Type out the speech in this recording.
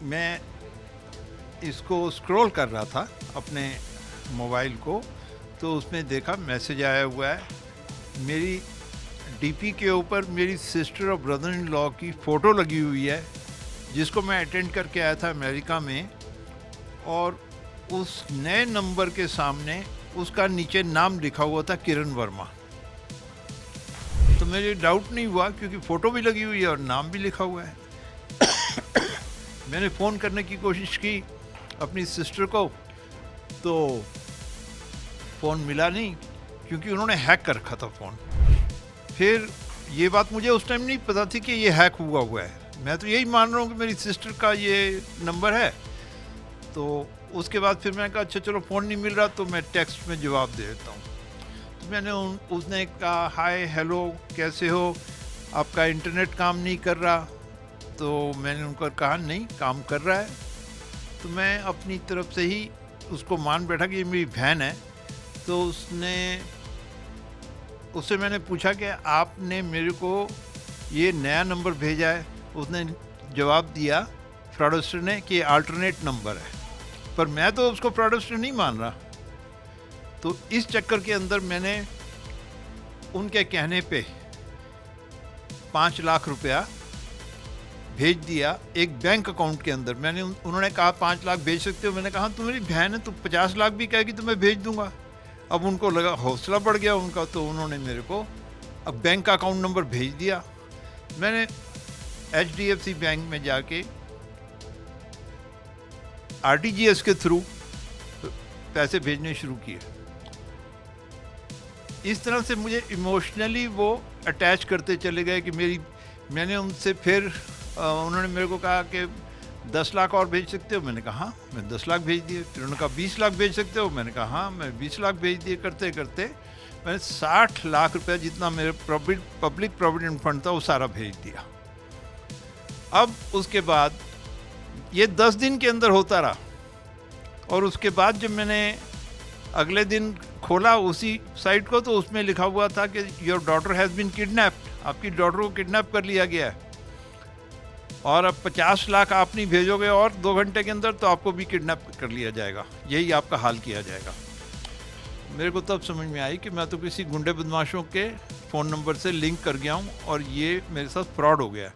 मैं इसको स्क्रॉल कर रहा था अपने मोबाइल को, तो उसमें देखा मैसेज आया हुआ है। मेरी डीपी के ऊपर मेरी सिस्टर और ब्रदर इन लॉ की फ़ोटो लगी हुई है, जिसको मैं अटेंड करके आया था अमेरिका में। और उस नए नंबर के सामने उसका नीचे नाम लिखा हुआ था किरण वर्मा। तो मुझे डाउट नहीं हुआ, क्योंकि फ़ोटो भी लगी हुई है और नाम भी लिखा हुआ है। मैंने फ़ोन करने की कोशिश की अपनी सिस्टर को, तो फ़ोन मिला नहीं, क्योंकि उन्होंने हैक कर रखा था फ़ोन। फिर ये बात मुझे उस टाइम नहीं पता थी कि ये हैक हुआ है। मैं तो यही मान रहा हूँ कि मेरी सिस्टर का ये नंबर है। तो उसके बाद फिर मैंने कहा अच्छा चलो, फ़ोन नहीं मिल रहा तो मैं टेक्स्ट में जवाब दे देता हूँ। तो मैंने उसने कहा हाय हेलो कैसे हो, आपका इंटरनेट काम नहीं कर रहा। तो मैंने उनको कहा नहीं, काम कर रहा है। तो मैं अपनी तरफ से ही उसको मान बैठा कि ये मेरी बहन है। तो उससे मैंने पूछा कि आपने मेरे को ये नया नंबर भेजा है। उसने जवाब दिया फ्रॉडस्टर ने कि अल्टरनेट नंबर है, पर मैं तो उसको फ्रॉडस्टर नहीं मान रहा। तो इस चक्कर के अंदर मैंने उनके कहने पे 5 लाख रुपया भेज दिया एक बैंक अकाउंट के अंदर। उन्होंने कहा 5 लाख भेज सकते हो। मैंने कहा तू मेरी बहन है, तू 50 लाख भी कहेगी तो मैं भेज दूंगा। अब उनको लगा, हौसला बढ़ गया उनका, तो उन्होंने मेरे को अब बैंक का अकाउंट नंबर भेज दिया। मैंने HDFC बैंक में जाके RTGS के थ्रू पैसे भेजने शुरू किए। इस तरह से मुझे इमोशनली वो अटैच करते चले गए कि मैंने उनसे फिर उन्होंने मेरे को कहा कि 10 लाख और भेज सकते हो। मैंने कहा हाँ, मैं 10 लाख भेज दिए। फिर उन्होंने कहा 20 लाख भेज सकते हो। मैंने कहा हाँ, मैं 20 लाख भेज दिए। करते करते मैंने 60 लाख रुपए जितना मेरे पब्लिक प्रोविडेंट फंड था वो सारा भेज दिया। अब उसके बाद ये 10 दिन के अंदर होता रहा। और उसके बाद जब मैंने अगले दिन खोला उसी साइट को, तो उसमें लिखा हुआ था कि your daughter has been kidnapped, आपकी डॉटर को किडनैप कर लिया गया है और अब 50 लाख आप नहीं भेजोगे और 2 घंटे के अंदर तो आपको भी किडनैप कर लिया जाएगा, यही आपका हाल किया जाएगा। मेरे को तब समझ में आई कि मैं तो किसी गुंडे बदमाशों के फ़ोन नंबर से लिंक कर गया हूँ और ये मेरे साथ फ्रॉड हो गया है।